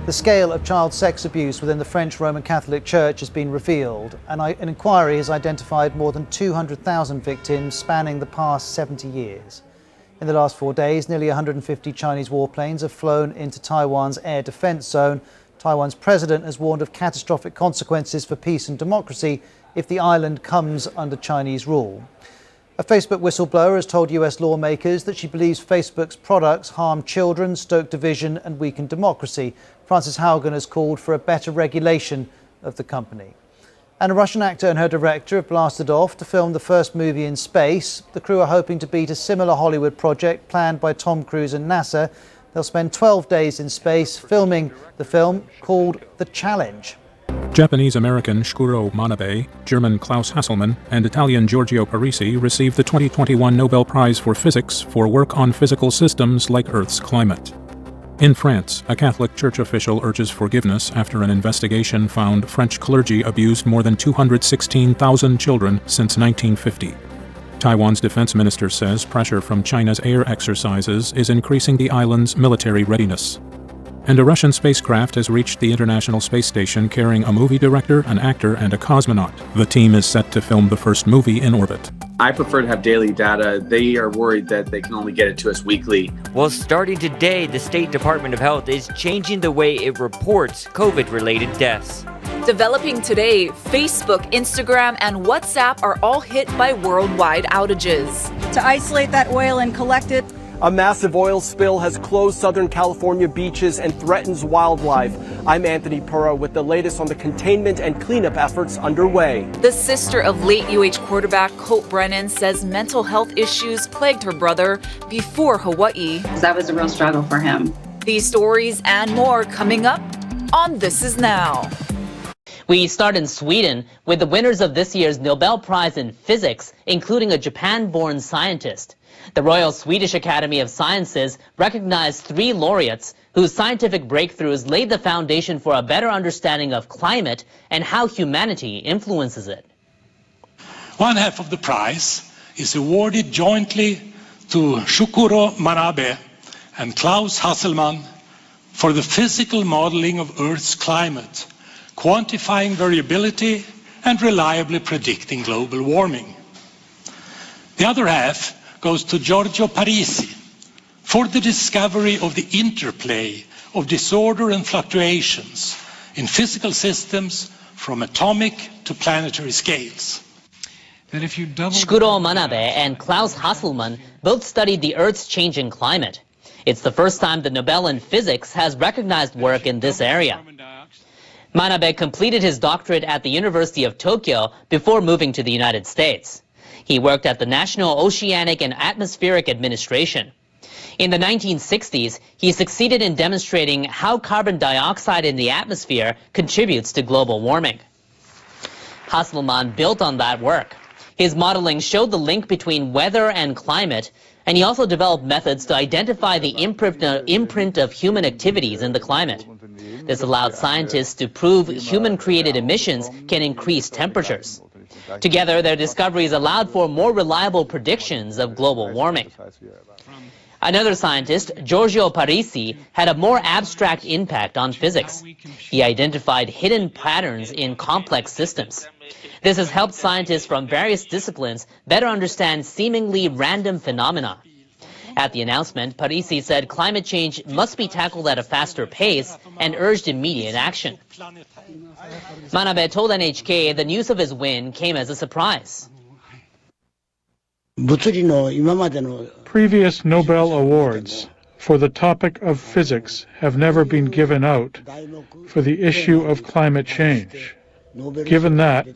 The scale of child sex abuse within the French Roman Catholic Church has been revealed, and an inquiry has identified more than 200,000 victims spanning the past 70 years. In the last 4 days, nearly 150 Chinese warplanes have flown into Taiwan's air defense zone. Taiwan's president has warned of catastrophic consequences for peace and democracy if the island comes under Chinese rule. A Facebook whistleblower has told US lawmakers that she believes Facebook's products harm children, stoke division and weaken democracy. Frances Haugen has called for a better regulation of the company. And a Russian actor and her director have blasted off to film the first movie in space. The crew are hoping to beat a similar Hollywood project planned by Tom Cruise and NASA. They'll spend 12 days in space filming the film called The Challenge. Japanese-American Shiguro Manabe, German Klaus Hasselmann, and Italian Giorgio Parisi received the 2021 Nobel Prize for Physics for work on physical systems like Earth's climate. In France, a Catholic Church official urges forgiveness after an investigation found French clergy abused more than 216,000 children since 1950. Taiwan's defense minister says pressure from China's air exercises is increasing the island's military readiness. And a Russian spacecraft has reached the International Space Station carrying a movie director, an actor, and a cosmonaut. The team is set to film the first movie in orbit. I prefer to have daily data. They are worried that they can only get it to us weekly. Well, starting today, the State Department of Health is changing the way it reports COVID-related deaths. Developing today, Facebook, Instagram, and WhatsApp are all hit by worldwide outages. To isolate that oil and collect it. A massive oil spill has closed Southern California beaches and threatens wildlife. I'm Anthony Pura with the latest on the containment and cleanup efforts underway. The sister of late UH quarterback Colt Brennan says mental health issues plagued her brother before Hawaii. That was a real struggle for him. These stories and more coming up on This Is Now. We start in Sweden with the winners of this year's Nobel Prize in Physics, including a Japan-born scientist. The Royal Swedish Academy of Sciences recognized 3 laureates whose scientific breakthroughs laid the foundation for a better understanding of climate and how humanity influences it. One half of the prize is awarded jointly to Shiguro Manabe and Klaus Hasselmann for the physical modeling of Earth's climate, quantifying variability and reliably predicting global warming. The other half goes to Giorgio Parisi for the discovery of the interplay of disorder and fluctuations in physical systems from atomic to planetary scales. Shiguro Manabe and Klaus Hasselmann both studied the Earth's changing climate. It's the first time the Nobel in Physics has recognized work in this area. Manabe completed his doctorate at the University of Tokyo before moving to the United States. He worked at the National Oceanic and Atmospheric Administration. In the 1960s, he succeeded in demonstrating how carbon dioxide in the atmosphere contributes to global warming. Hasselmann built on that work. His modeling showed the link between weather and climate, and he also developed methods to identify the imprint of human activities in the climate. This allowed scientists to prove human-created emissions can increase temperatures. Together, their discoveries allowed for more reliable predictions of global warming. Another scientist, Giorgio Parisi, had a more abstract impact on physics. He identified hidden patterns in complex systems. This has helped scientists from various disciplines better understand seemingly random phenomena. At the announcement, Parisi said climate change must be tackled at a faster pace and urged immediate action. Manabe told NHK the news of his win came as a surprise. Previous Nobel Awards for the topic of physics have never been given out for the issue of climate change. Given that,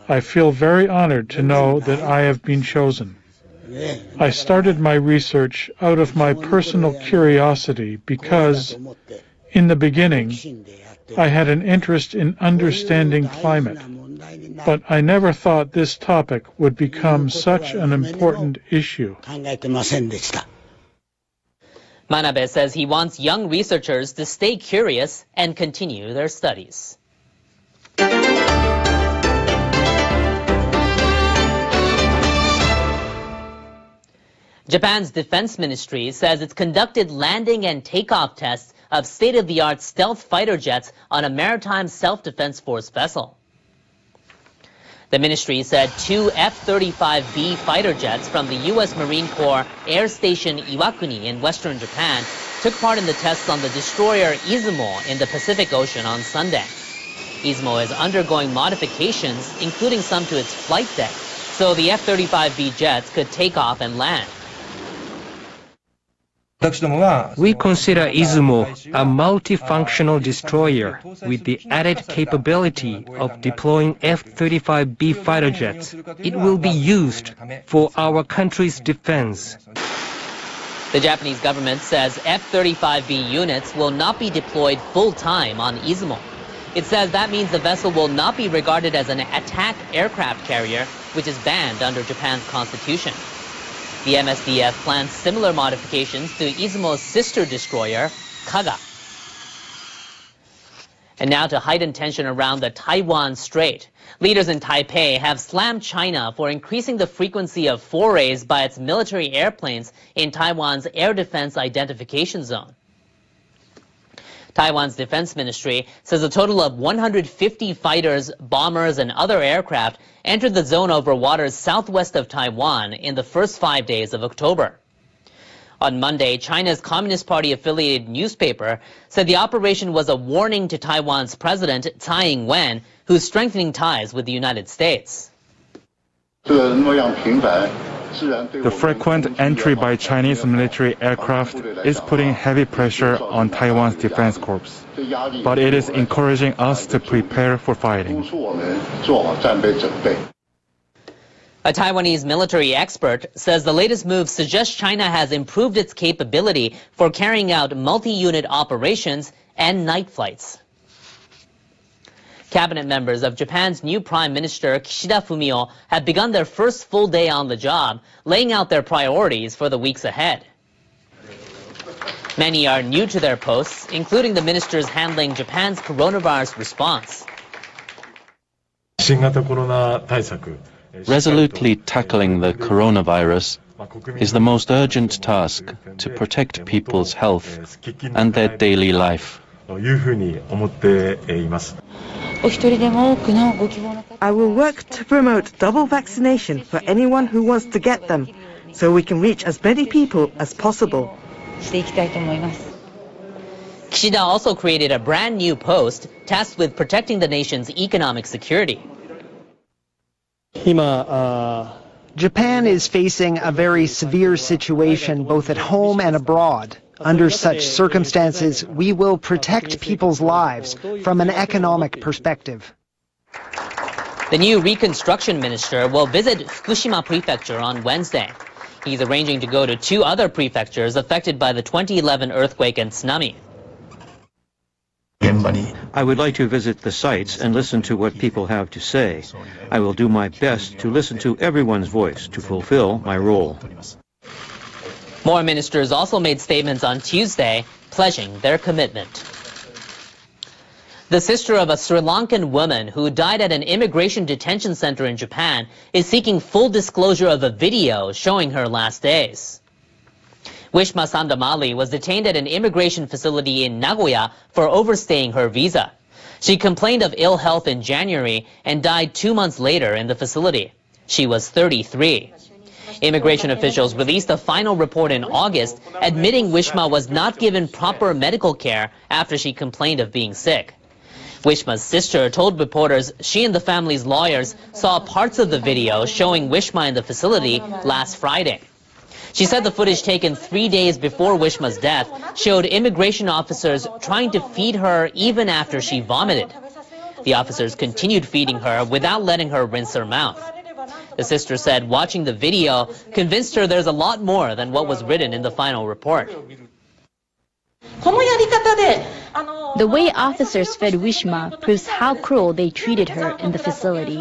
I feel very honored to know that I have been chosen. I started my research out of my personal curiosity because, in the beginning, I had an interest in understanding climate, but I never thought this topic would become such an important issue. Manabe says he wants young researchers to stay curious and continue their studies. Japan's defense ministry says it's conducted landing and takeoff tests of state-of-the-art stealth fighter jets on a maritime self-defense force vessel. The ministry said 2 F-35B fighter jets from the U.S. Marine Corps Air Station Iwakuni in western Japan took part in the tests on the destroyer Izumo in the Pacific Ocean on Sunday. Izumo is undergoing modifications, including some to its flight deck, so the F-35B jets could take off and land. We consider Izumo a multifunctional destroyer with the added capability of deploying F-35B fighter jets. It will be used for our country's defense. The Japanese government says F-35B units will not be deployed full-time on Izumo. It says that means the vessel will not be regarded as an attack aircraft carrier, which is banned under Japan's constitution. The MSDF plans similar modifications to Izumo's sister destroyer, Kaga. And now to heightened tension around the Taiwan Strait. Leaders in Taipei have slammed China for increasing the frequency of forays by its military airplanes in Taiwan's air defense identification zone. Taiwan's defense ministry says a total of 150 fighters, bombers, and other aircraft entered the zone over waters southwest of Taiwan in the first 5 days of October. On Monday, China's Communist Party-affiliated newspaper said the operation was a warning to Taiwan's president, Tsai Ing-wen, who's strengthening ties with the United States. The frequent entry by Chinese military aircraft is putting heavy pressure on Taiwan's defense corps, but it is encouraging us to prepare for fighting. A Taiwanese military expert says the latest move suggests China has improved its capability for carrying out multi-unit operations and night flights. Cabinet members of Japan's new Prime Minister Kishida Fumio have begun their first full day on the job, laying out their priorities for the weeks ahead. Many are new to their posts, including the ministers handling Japan's coronavirus response. Resolutely tackling the coronavirus is the most urgent task to protect people's health and their daily life. I will work to promote double vaccination for anyone who wants to get them, so we can reach as many people as possible. Kishida also created a brand new post tasked with protecting the nation's economic security. Japan is facing a very severe situation both at home and abroad. Under such circumstances, we will protect people's lives from an economic perspective. The new reconstruction minister will visit Fukushima Prefecture on Wednesday. He's arranging to go to 2 other prefectures affected by the 2011 earthquake and tsunami. I would like to visit the sites and listen to what people have to say. I will do my best to listen to everyone's voice to fulfill my role. More ministers also made statements on Tuesday, pledging their commitment. The sister of a Sri Lankan woman who died at an immigration detention center in Japan is seeking full disclosure of a video showing her last days. Wishma Sandamali was detained at an immigration facility in Nagoya for overstaying her visa. She complained of ill health in January and died 2 months later in the facility. She was 33. Immigration officials released a final report in August admitting Wishma was not given proper medical care after she complained of being sick. Wishma's sister told reporters she and the family's lawyers saw parts of the video showing Wishma in the facility last Friday. She said the footage taken 3 days before Wishma's death showed immigration officers trying to feed her even after she vomited. The officers continued feeding her without letting her rinse her mouth. The sister said watching the video convinced her there's a lot more than what was written in the final report. The way officers fed Wishma proves how cruel they treated her in the facility.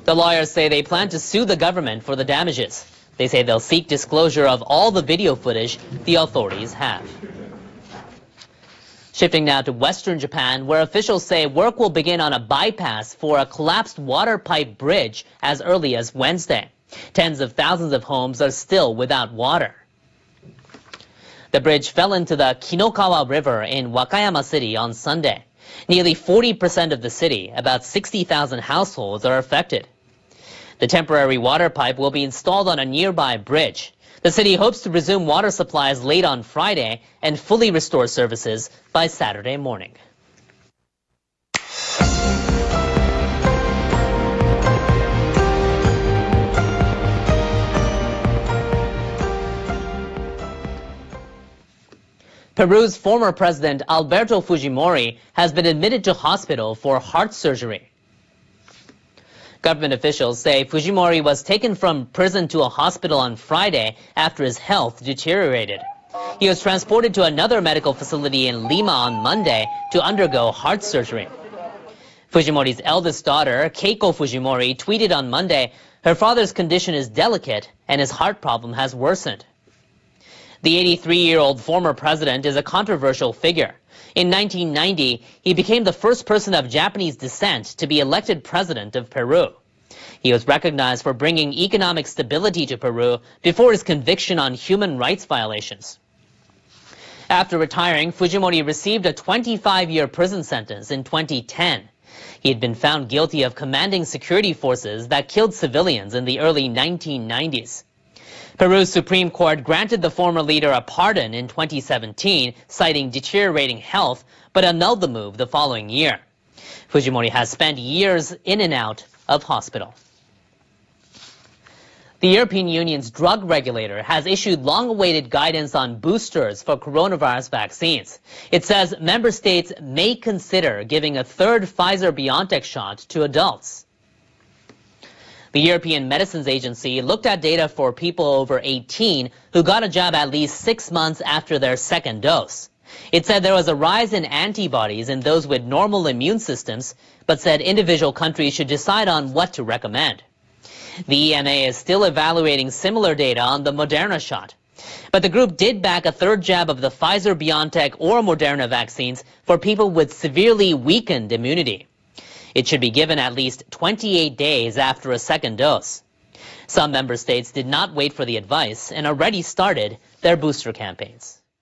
The lawyers say they plan to sue the government for the damages. They say they'll seek disclosure of all the video footage the authorities have. Shifting now to western Japan, where officials say work will begin on a bypass for a collapsed water pipe bridge as early as Wednesday. Tens of thousands of homes are still without water. The bridge fell into the Kinokawa River in Wakayama City on Sunday. Nearly 40% of the city, about 60,000 households, are affected. The temporary water pipe will be installed on a nearby bridge. The city hopes to resume water supplies late on Friday and fully restore services by Saturday morning. Peru's former president Alberto Fujimori has been admitted to hospital for heart surgery. Government officials say Fujimori was taken from prison to a hospital on Friday after his health deteriorated. He was transported to another medical facility in Lima on Monday to undergo heart surgery. Fujimori's eldest daughter, Keiko Fujimori, tweeted on Monday, her father's condition is delicate and his heart problem has worsened. The 83-year-old former president is a controversial figure. In 1990, he became the first person of Japanese descent to be elected president of Peru. He was recognized for bringing economic stability to Peru before his conviction on human rights violations. After retiring, Fujimori received a 25-year prison sentence in 2010. He had been found guilty of commanding security forces that killed civilians in the early 1990s. Peru's Supreme Court granted the former leader a pardon in 2017, citing deteriorating health, but annulled the move the following year. Fujimori has spent years in and out of hospital. The European Union's drug regulator has issued long-awaited guidance on boosters for coronavirus vaccines. It says member states may consider giving a third Pfizer-BioNTech shot to adults. The European Medicines Agency looked at data for people over 18 who got a jab at least 6 months after their second dose. It said there was a rise in antibodies in those with normal immune systems, but said individual countries should decide on what to recommend. The EMA is still evaluating similar data on the Moderna shot. But the group did back a third jab of the Pfizer-BioNTech or Moderna vaccines for people with severely weakened immunity. It should be given at least 28 days after a second dose. Some member states did not wait for the advice and already started their booster campaigns.